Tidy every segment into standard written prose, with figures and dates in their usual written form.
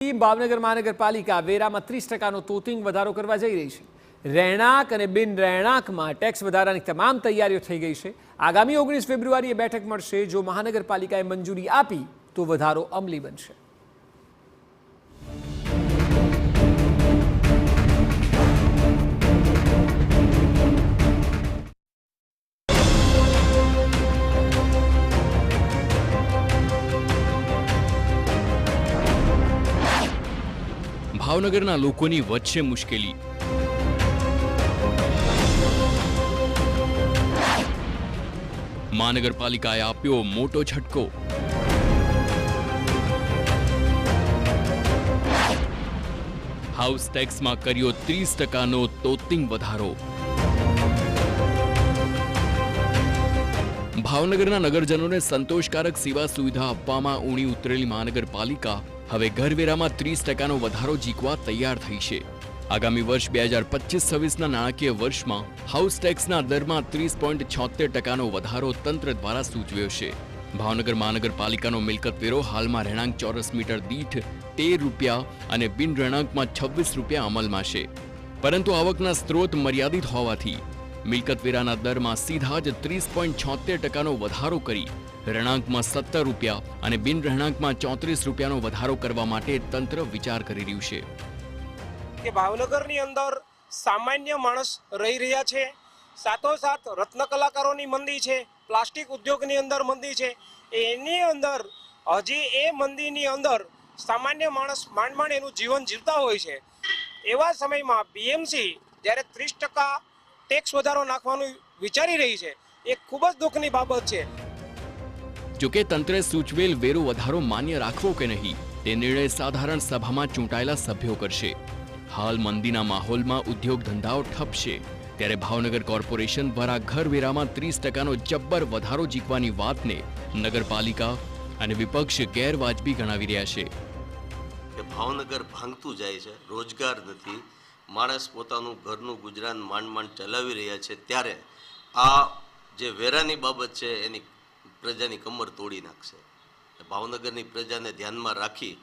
ભાવનગર મહાનગરપાલિકા વેરામાં 30% તોતિંગ વધારો કરવા જઈ રહી છે. રહેણાંક અને બિન રહેણાંકમાં ટેક્સ વધારાની તમામ તૈયારીઓ થઈ ગઈ છે. આગામી 19 ફેબ્રુઆરીએ બેઠક મળશે. જો મહાનગરપાલિકાએ મંજૂરી આપી તો વધારો અમલી બનશે. ભાવનગરના લોકોની વચ્ચે મુશ્કેલી. મહાનગરપાલિકાએ આપ્યો મોટો ઝટકો. હાઉસ ટેક્સમાં કર્યો 30%નો તોતિંગ વધારો. ભાવનગરના નગરજનોને સંતોષકારક સેવા સુવિધા આપવામાં ઊણી ઉતરેલી મહાનગરપાલિકા હવે ઘરવેરામાં 30%નો વધારો ઝીકવા તૈયાર થઈ છે. આગામી વર્ષ 2025-26ના નાણાકીય વર્ષમાં હાઉસ ટેક્સના દરમાં 30.76%નો વધારો તંત્ર દ્વારા સૂચવ્યો છે. ભાવનગર મહાનગરપાલિકાનો મિલકત વેરો હાલમાં રહેણાંક ચોરસ મીટર દીઠ 13 રૂપિયા અને બિન રહેણાંકમાં 26 રૂપિયા અમલમાં છે. પરંતુ આવકના સ્ત્રોત મર્યાદિત હોવાથી મિલકત વેરાના દરમાં સીધા જ 30.76%નો વધારો કરી રહેણાંકમાં 17 રૂપિયા અને બિન રહેણાંકમાં 34 રૂપિયાનો વધારો કરવા માટે તંત્ર વિચાર કરી રહ્યું છે. કે ભાવનગરની અંદર સામાન્ય માણસ રહી રહ્યા છે, સાથોસાથ રત્ન કલાકારોની મંદી છે, પ્લાસ્ટિક ઉદ્યોગની અંદર મંદી છે. એની અંદર હજી એ મંદીની અંદર સામાન્ય માણસ માંડ એનું જીવન જીવતા હોય છે. એવા સમયમાં બીએમસી જ્યારે 30% ટેક્સ વધારો નાખવાનું વિચારી રહી છે, એ ખૂબ જ દુઃખની બાબત છે. જોકે તંત્રે સૂચવેલ વેરો વધારો માન્ય રાખવો કે નહીં તે નિર્ણય સાધારણ સભામાં ચૂંટાયેલા સભ્યો કરશે. હાલ મંદીના માહોલમાં ઉદ્યોગ ધંધાઓ ઠપ છે, ત્યારે ભાવનગર કોર્પોરેશન દ્વારા ઘરવેરામાં 30%નો જબ્બર વધારો ઝીકવાની વાતને નગરપાલિકા અને વિપક્ષ ગેરવાજબી ગણાવી રહ્યા છે. ભાવનગર ભાંગતું જાય છે, રોજગાર નથી, માણસ પોતાનું ઘરનું ગુજરાન માંડ ચલાવી રહ્યા છે, ત્યારે આ જે વેરાની બાબત છે એની પ્રજાની કમર તોડી નાખશે. ભાવનગરની પ્રજાને ધ્યાનમાં રાખી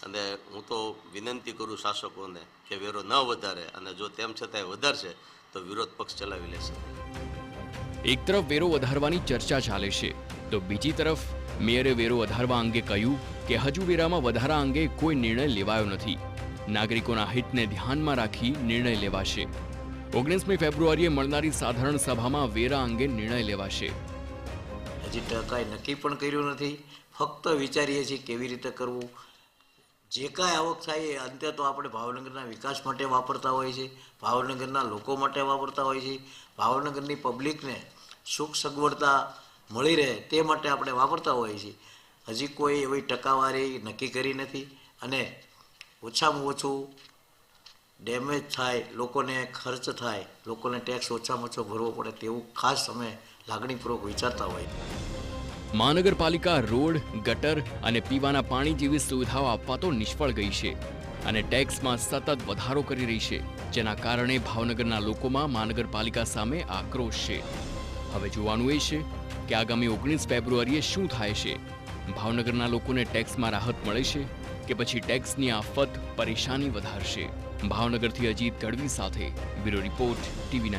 અને હું તો વિનંતી કરું શાસકોને કે વેરો ન વધારે, અને જો તેમ છતાંય વધારશે તો વિરોધ પક્ષ ચલાવી લેશે. એક તરફ વેરો વધારવાની ચર્ચા ચાલે છે, તો બીજી તરફ મેયરે વેરો વધારવા અંગે કહ્યું કે હજુ વેરામાં વધારા અંગે કોઈ નિર્ણય લેવાયો નથી. નાગરિકોના હિતને ધ્યાનમાં રાખી નિર્ણય લેવાશે. 19મી ફેબ્રુઆરીએ મળનારી સાધારણ સભામાં વેરા અંગે નિર્ણય લેવાશે. હજી કાંઈ નક્કી પણ કર્યું નથી, ફક્ત વિચારીએ છીએ કેવી રીતે કરવું. જે કાંઈ આવક થાય એ અંતે તો આપણે ભાવનગરના વિકાસ માટે વાપરતા હોઈએ છીએ, ભાવનગરના લોકો માટે વાપરતા હોઈએ છીએ, ભાવનગરની પબ્લિકને સુખ સગવડતા મળી રહે તે માટે આપણે વાપરતા હોઈએ છીએ. હજી કોઈ એવી ટકાવારી નક્કી કરી નથી, અને ઓછામાં ઓછું ડેમેજ થાય, લોકોને ખર્ચ થાય, લોકોને ટેક્સ ઓછામાં ઓછો ભરવો પડે તેવું ખાસ અમે લાગણીપૂર્વક વિચારતા હોય. મહાનગરપાલિકા રોડ, ગટર અને પીવાના પાણી જેવી સુવિધાઓ આપવા તો નિષ્ફળ ગઈ છે અને ટેક્સમાં સતત વધારો કરી રહી છે, જેના કારણે ભાવનગરના લોકોમાં મહાનગરપાલિકા સામે આક્રોશ છે. હવે જોવાનું એ છે કે આગામી 19 ફેબ્રુઆરીએ શું થાય છે. ભાવનગરના લોકોને ટેક્સમાં રાહત મળે છે કે પછી ટેક્સની આફત પરેશાની વધારશે. ભાવનગરથી અજીત ગઢવી સાથે બ્યુરો રિપોર્ટ, TV9.